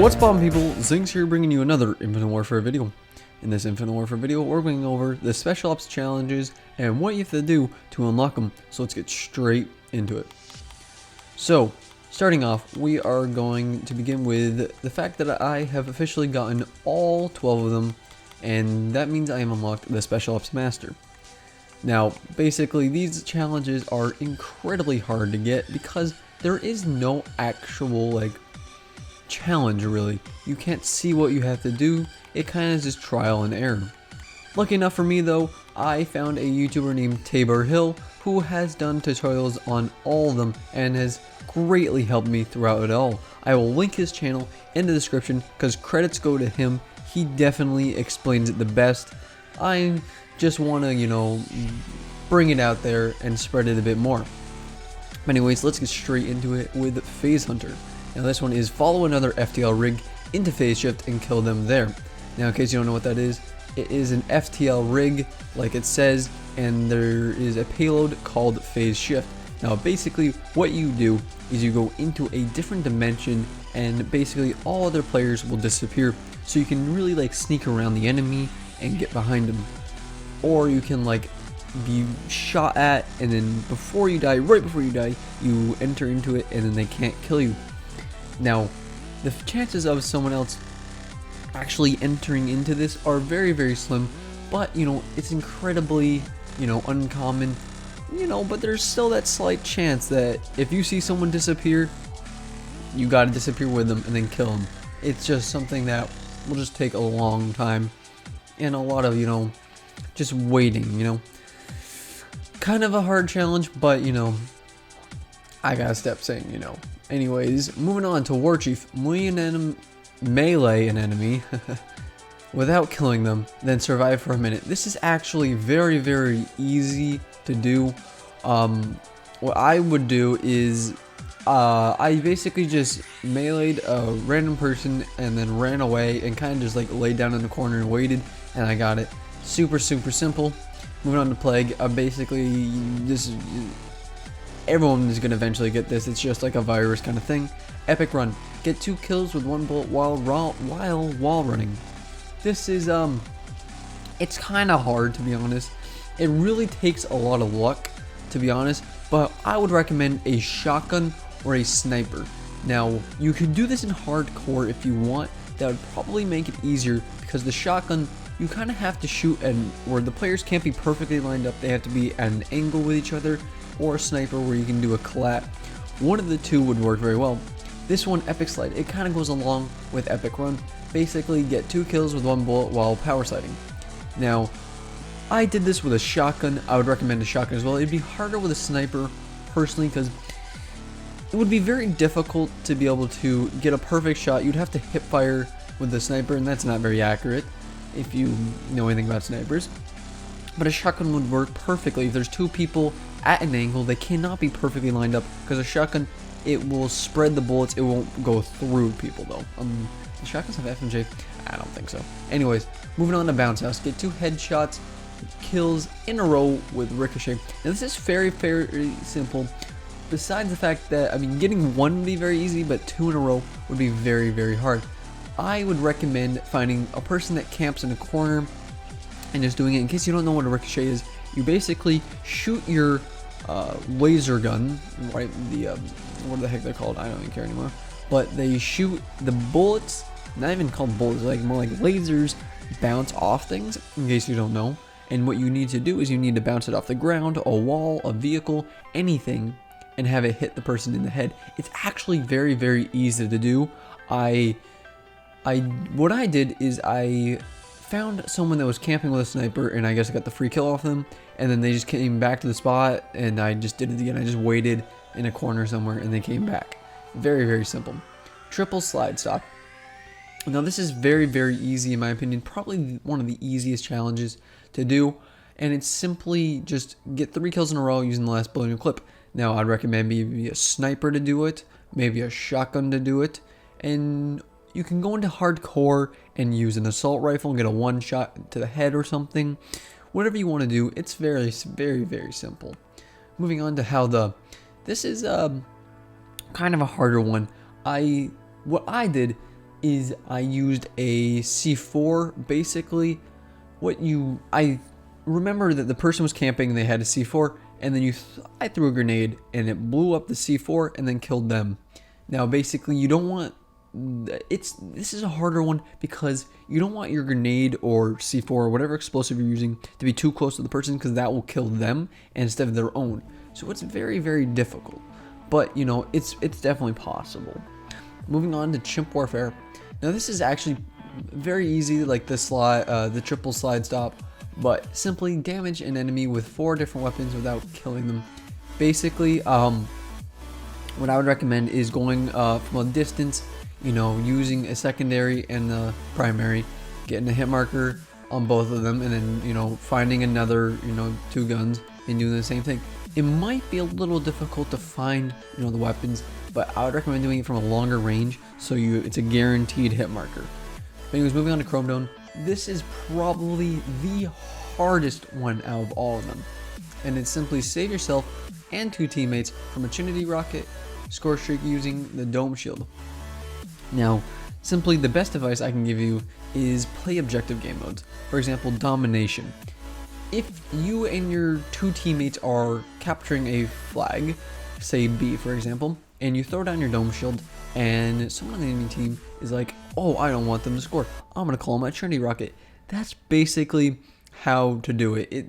What's poppin', people? Zinx here, bringing you another Infinite Warfare video. In this Infinite Warfare video, we're going over the Special Ops challenges and what you have to do to unlock them. So let's get straight into it. So, starting off, we are going to begin with the fact that I have officially gotten all 12 of them, and that means I am unlocked the Special Ops Master. Now, basically, these challenges are incredibly hard to get because there is no actual, challenge really. You can't see what you have to do. It kind of is just trial and error. Lucky enough for me though, I found a YouTuber named Tabor Hill who has done tutorials on all of them and has greatly helped me throughout it all. I will link his channel in the description because credits go to him. He definitely explains it the best. I just want to, bring it out there and spread it a bit more. Anyways, let's get straight into it with Phase Hunter. Now this one is follow another FTL rig into phase shift and kill them there. Now in case you don't know what that is, it is an FTL rig like it says, and there is a payload called phase shift. Now basically what you do is you go into a different dimension and basically all other players will disappear, so you can really sneak around the enemy and get behind them. Or you can be shot at and then right before you die, you enter into it and then they can't kill you. Now, the chances of someone else actually entering into this are very, very slim, but, it's incredibly, uncommon, but there's still that slight chance that if you see someone disappear, you gotta disappear with them and then kill them. It's just something that will just take a long time and a lot of, just waiting, Kind of a hard challenge, but, I gotta step saying, Anyways, moving on to War Chief. Melee an enemy without killing them, then survive for a minute. This is actually very, very easy to do. What I would do is I basically just meleeed a random person and then ran away and kind of just laid down in the corner and waited, and I got it. Super, super simple. Moving on to Plague. Basically, just everyone is gonna eventually get this. It's just like a virus kind of thing. Epic Run. Get 2 kills with 1 bullet while wall running. This is it's kind of hard, to be honest. It really takes a lot of luck, to be honest, but I would recommend a shotgun or a sniper. Now, you can do this in hardcore if you want. That would probably make it easier because the shotgun, you kind of have to shoot where the players can't be perfectly lined up. They have to be at an angle with each other, or a sniper where you can do a collab. One of the two would work very well. This one, Epic Slide, it kind of goes along with Epic Run. Basically, get 2 kills with 1 bullet while power sliding. Now, I did this with a shotgun. I would recommend a shotgun as well. It'd be harder with a sniper, personally, because it would be very difficult to be able to get a perfect shot. You'd have to hip fire with the sniper, and that's not very accurate if you know anything about snipers. But a shotgun would work perfectly. If there's 2 people at an angle, they cannot be perfectly lined up because a shotgun, it will spread the bullets. It won't go through people though. The shotguns have FMJ? I don't think so. Anyways, moving on to Bounce House. Get 2 headshots, kills in a row with Ricochet. Now this is very, very simple. Besides the fact that, getting 1 would be very easy, but 2 in a row would be very, very hard. I would recommend finding a person that camps in a corner and just doing it. In case you don't know what a Ricochet is, you basically shoot your laser gun, right? What the heck they're called? I don't even care anymore. But they shoot the bullets, not even called bullets, more like lasers, bounce off things, in case you don't know. And what you need to do is you need to bounce it off the ground, a wall, a vehicle, anything, and have it hit the person in the head. It's actually very, very easy to do. What I did is I found someone that was camping with a sniper, and I guess I got the free kill off them, and then they just came back to the spot, and I just did it again. I just waited in a corner somewhere, and they came back. Very, very simple. Triple slide stop. Now this is very, very easy in my opinion. Probably one of the easiest challenges to do, and it's simply just get 3 kills in a row using the last bullet in your clip. Now I'd recommend maybe a sniper to do it, maybe a shotgun to do it, and you can go into hardcore and use an assault rifle and get a 1 shot to the head or something. Whatever you want to do, it's very, very, very simple. Moving on to how this is kind of a harder one. What I did is I used a C4. Basically, I remember that the person was camping and they had a C4, and then I threw a grenade and it blew up the C4 and then killed them. Now basically you don't want, this is a harder one because you don't want your grenade or C4 or whatever explosive you're using to be too close to the person, because that will kill them instead of their own. So it's very, very difficult, but you know, it's definitely possible. Moving on to chimp warfare. Now this is actually very easy, like the triple slide stop, but simply damage an enemy with 4 different weapons without killing them. Basically, what I would recommend is going from a distance, you know, using a secondary and a primary, getting a hit marker on both of them, and then, you know, finding another, you know, 2 guns and doing the same thing. It might be a little difficult to find, you know, the weapons, but I would recommend doing it from a longer range, so it's a guaranteed hit marker. But anyways, moving on to Chrome Dome. This is probably the hardest one out of all of them, and it's simply save yourself and 2 teammates from a Trinity rocket score streak using the dome shield. Now, simply the best advice I can give you is play objective game modes. For example, domination. If you and your 2 teammates are capturing a flag, say B for example, and you throw down your dome shield, and someone on the enemy team is like, oh, I don't want them to score, I'm gonna call my Trinity rocket. That's basically how to do it.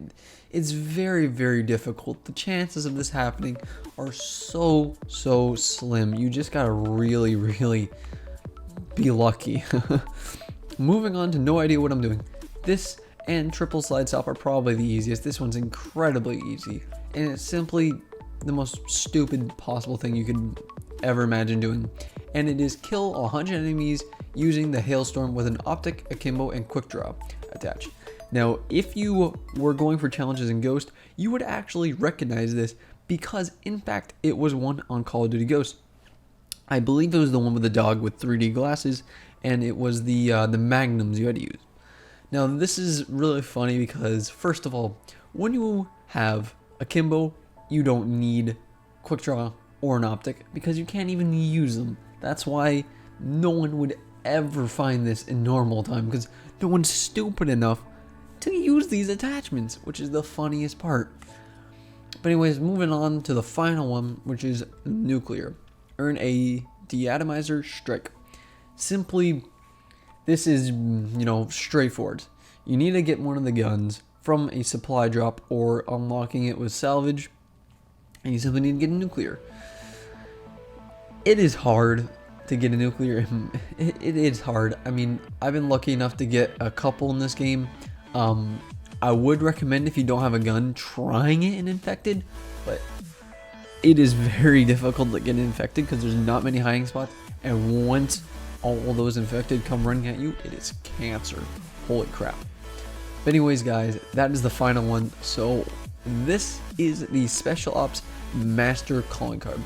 It's very, very difficult. The chances of this happening are so slim. You just gotta really, really be lucky. Moving on to no idea what I'm doing. This and triple slide stop are probably the easiest. This one's incredibly easy, and it's simply the most stupid possible thing you could ever imagine doing, and it is kill 100 enemies using the Hailstorm with an Optic, Akimbo, and Quick Draw attached. Now, if you were going for challenges in Ghost, you would actually recognize this, because in fact it was one on Call of Duty Ghost. I believe it was the one with the dog with 3D glasses, and it was the magnums you had to use. Now this is really funny because, first of all, when you have Akimbo, you don't need Quick Draw or an Optic because you can't even use them. That's why no one would ever find this in normal time, because no one's stupid enough to use these attachments, which is the funniest part. But anyways, moving on to the final one, which is nuclear. Earn a deatomizer strike. Simply, this is, you know, straightforward. You need to get one of the guns from a supply drop or unlocking it with salvage, and you simply need to get a nuclear. It is hard to get a nuclear. It is hard. I mean, I've been lucky enough to get a couple in this game. I would recommend, if you don't have a gun, trying it in infected, but it is very difficult to get infected because there's not many hiding spots, and once all those infected come running at you, it is cancer. Holy crap. But anyways, guys, that is the final one. So this is the Special Ops Master Calling Card.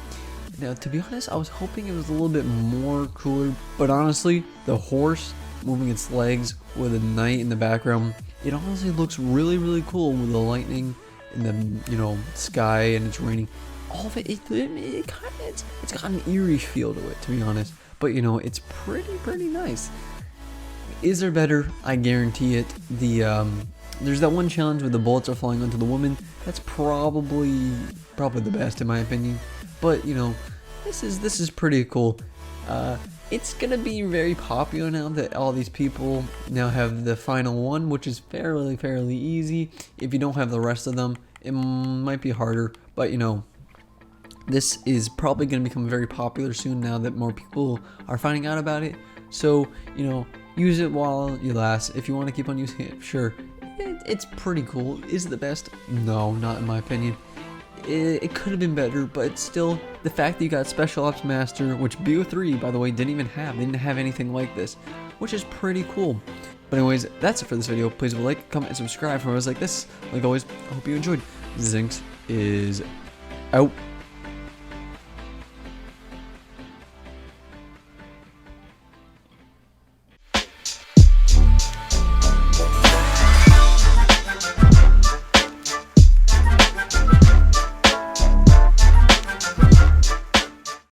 Now, to be honest, I was hoping it was a little bit more cooler, but honestly, the horse moving its legs with a night in the background, it honestly looks really, really cool with the lightning in the, you know, sky, and it's raining. All of it's got an eerie feel to it, to be honest. But you know, it's pretty nice. Is there better? I guarantee it. There's that one challenge where the bullets are flying onto the woman. That's probably the best in my opinion. But you know, this is pretty cool. It's gonna be very popular now that all these people now have the final one, which is fairly easy. If you don't have the rest of them, it might be harder. But you know, this is probably going to become very popular soon now that more people are finding out about it. So, you know, use it while you last. If you want to keep on using it, sure. It's pretty cool. Is it the best? No, not in my opinion. It could have been better, but still, the fact that you got Special Ops Master, which BO3, by the way, didn't even have. They didn't have anything like this, which is pretty cool. But anyways, that's it for this video. Please leave a like, comment, and subscribe for videos like this. Like always, I hope you enjoyed. Zinx is out.